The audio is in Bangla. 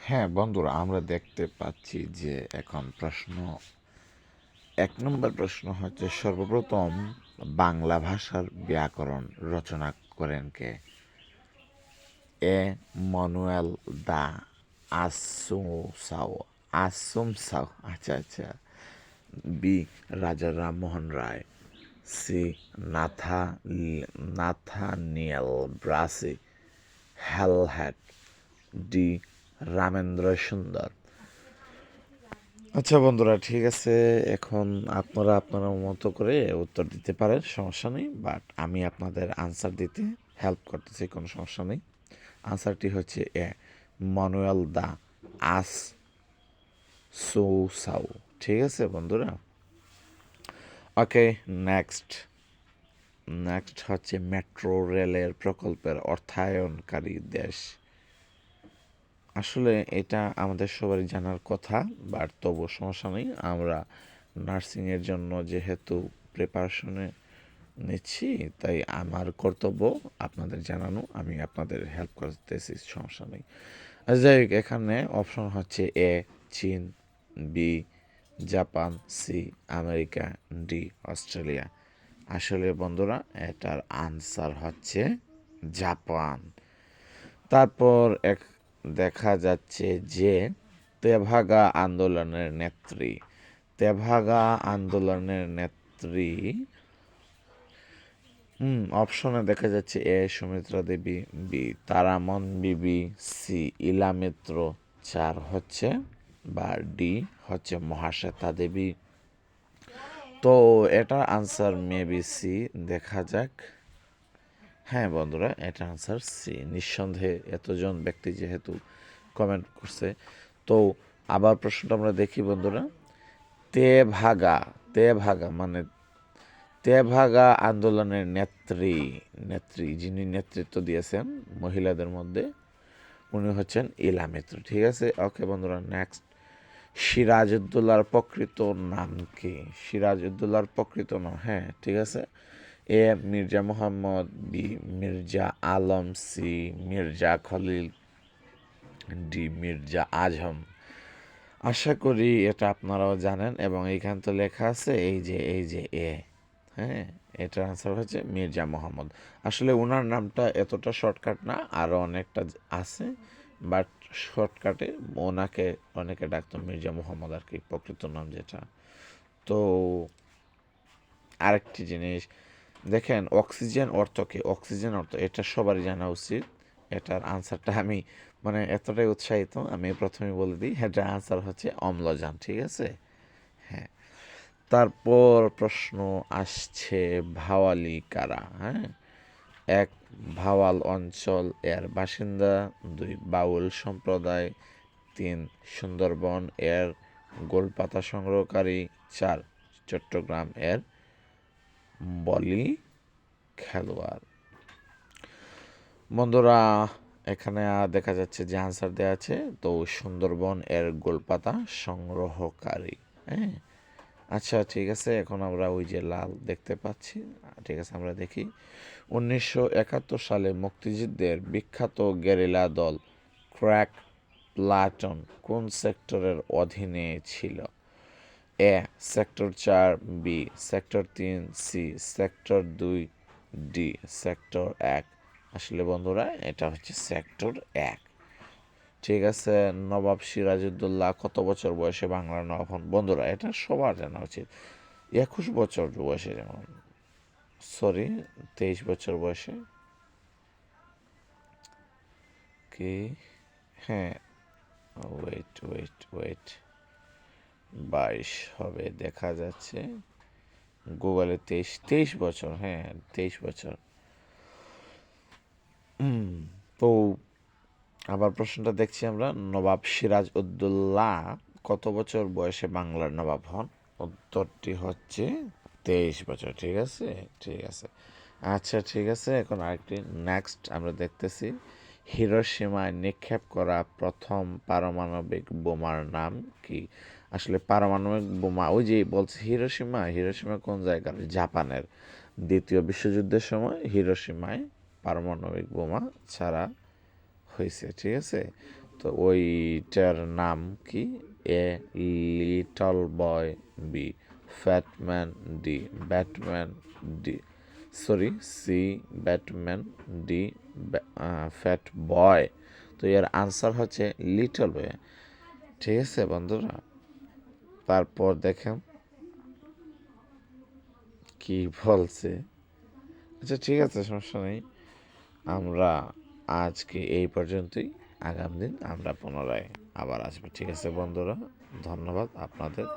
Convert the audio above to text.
হ্যাঁ বন্ধুরা, আমরা দেখতে পাচ্ছি যে এখন এক নম্বর প্রশ্ন হচ্ছে, সর্বপ্রথম বাংলা ভাষার ব্যাকরণ রচনা করেন কে? এ ম্যানুয়েল দা আসুমসাও আসুমসাও আচ্ছা আচ্ছা। B Raja Rammohan Roy. C Nathaniel Brassey Halhed. D Ramendra Sundar. আচ্ছা বন্ধুরা, ঠিক আছে, এখন আপনারা আপনার মতো করে উত্তর দিতে পারেন, সমস্যা নেই, বাট আমি আপনাদের আনসার দিতে হেল্প করতেছি, কোনো সমস্যা নেই। আনসারটি হচ্ছে এ ম্যানুয়েল দা আস সৌসাউ। ঠিক আছে বন্ধুরা। ওকে, নেক্সট নেক্সট হচ্ছে মেট্রো রেলের প্রকল্পের অর্থায়নকারী দেশ। আসলে এটা আমাদের সবারই জানার কথা, বাট তবু সমস্যা নেই। আমরা নার্সিংয়ের জন্য যেহেতু প্রিপারেশনে নিচ্ছি, তাই আমার কর্তব্য আপনাদের জানানো, আমি আপনাদের হেল্প করতেছি, সমস্যা নেই। যাই হোক, এখানে অপশন হচ্ছে এ চীন, B Japan, C America, D Australia. আসলে বন্ধুরা, এটার আনসার হচ্ছে জাপান। তারপর দেখা যাচ্ছে যে তেভাগা আন্দোলনের নেত্রী তেভাগা আন্দোলনের নেত্রী অপশনে দেখা যাচ্ছে এ সুমিত্রা দেবী, বি তারামন বিবি, সি ইলা মিত্র, চার হচ্ছে বা ডি হচ্ছে মহাশ্বেতা দেবী। তো এটার আনসার মেবি সি, দেখা যাক। হ্যাঁ বন্ধুরা, এটা আনসার সি। নিঃসন্দেহে এতজন ব্যক্তি যেহেতু কমেন্ট করছে, তো আবার প্রশ্নটা আমরা দেখি বন্ধুরা। তেভাগা মানে তেভাগা আন্দোলনের নেত্রী যিনি নেতৃত্ব দিয়েছেন মহিলাদের মধ্যে, উনি হচ্ছেন ইলা মিত্র। ঠিক আছে, ওকে বন্ধুরা, নেক্সট। সিরাজউদ্দৌলার প্রকৃত নাম কি? সিরাজউদ্দৌলার প্রকৃত নাম, হ্যাঁ ঠিক আছে, A Mirza Mohammad, B Mirza Alam, C Mirza Khalil, D Mirza Azam. আশা করি এটা আপনারাও জানেন, এবং এইখানে তো লেখা আছে এই যে এ, হ্যাঁ, এটার আনসার হচ্ছে মির্জা মোহাম্মদ। আসলে ওনার নামটা এতটা শর্টকাট না, আরও অনেকটা আছে, বাট শর্টকাটে ওনাকে অনেকে ডাকতো মির্জা মোহাম্মদ আর কি, প্রকৃত নাম যেটা। তো আরেকটি জিনিস দেখেন, অক্সিজেন অর্থ কি? অক্সিজেন অর্থ এটা সবারই জানা উচিত। এটার আনসারটা আমি মানে এতটাই উৎসাহিত, আমি প্রথমে বলে দিই, এটার আনসার হচ্ছে অম্লজান। ঠিক আছে, হ্যাঁ। তারপর প্রশ্ন আসছে, ভাওয়ালি কারা? হ্যাঁ, এক ভাওয়াল অঞ্চল এর বাসিন্দা, দুই বাউল সম্প্রদায়, তিন সুন্দরবন এর গোলপাতা সংগ্রহকারী, চার চট্টগ্রাম এর বলি খেলোয়াড়। বন্ধুরা, এখানে দেখা যাচ্ছে যে আনসার দেওয়া আছে, তো সুন্দরবন এর গোলপাতা সংগ্রহকারী। হ্যাঁ, আচ্ছা ঠিক আছে, এখন আমরা ওই যে লাল দেখতে পাচ্ছি, ঠিক আছে, আমরা দেখি। 1971 সালে মুক্তিযুদ্ধের বিখ্যাত গেরিলা দল ক্র্যাক প্লাটুন কোন সেক্টরের অধীনে ছিল? A sector 4, B sector 3, C sector 2, D sector 1। আসলে বন্ধুরা, এটা হচ্ছে সেক্টর 1। ঠিক আছে, নবাব সিরাজউদ্দৌলা কত বছর বয়সে বাংলার নবাব হন? বন্ধুরা, এটা সবার জানা উচিত। 21 বছর বয়সে, যেমন সরি 23 বছর বয়সে কি, হ্যাঁ, ওয়েট ওয়েট ওয়েট 22 হবে দেখা যাচ্ছে গুগলে। 23 বছর, হ্যাঁ 23 বছর। তো আবার প্রশ্নটা দেখছি আমরা, নবাব সিরাজ উদ্দৌলা কত বছর বয়সে বাংলার নবাব হন? উত্তরটি হচ্ছে 23 বছর। ঠিক আছে, ঠিক আছে, আচ্ছা ঠিক আছে। এখন আরেকটি নেক্সট আমরা দেখতেছি, হিরোশিমায় নিক্ষেপ করা প্রথম পারমাণবিক বোমার নাম কি? আসলে পারমাণবিক বোমা, ওই যে বলছে হিরোশিমা কোন জায়গার? জাপানের। দ্বিতীয় বিশ্বযুদ্ধের সময় হিরোশিমায় পারমাণবিক বোমা ছাড়া হয়েছে, ঠিক আছে? তো ওইটার নাম কি? A little boy, B fat man, D batman, D sorry C batman, D fat boy. তো এর আনসার হচ্ছে লিটল বয়, ঠিক আছে বন্ধুরা? তারপর দেখেন কি বলছে। আচ্ছা ঠিক আছে, সমস্যা নেই। আমরা আজকে এই পর্যন্তই। আগামী দিন আমরা পুনরায় আবার আসবো, ঠিক আছে বন্ধুরা? ধন্যবাদ আপনাদের।